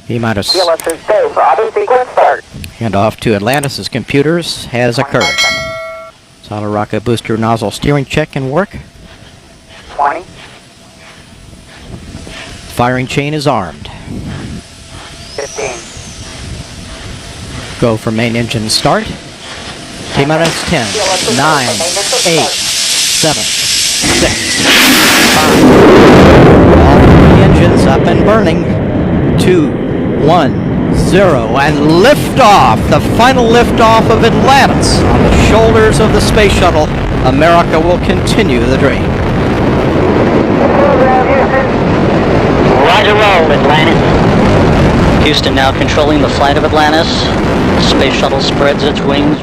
T-minus. TLS is go for auto sequence start. Handoff to Atlantis' computers has occurred. Solid rocket booster nozzle steering check can work. 20. Firing chain is armed. 15. Go for main engine start. T-minus 10, 9, 8, 7, 6, 5. All three engines up and burning. 2, 1, 0, and liftoff! The final liftoff of Atlantis on the shoulders of the space shuttle. America will continue the dream. Roger, roll, Atlantis. Houston now controlling the flight of Atlantis. The space shuttle spreads its wings.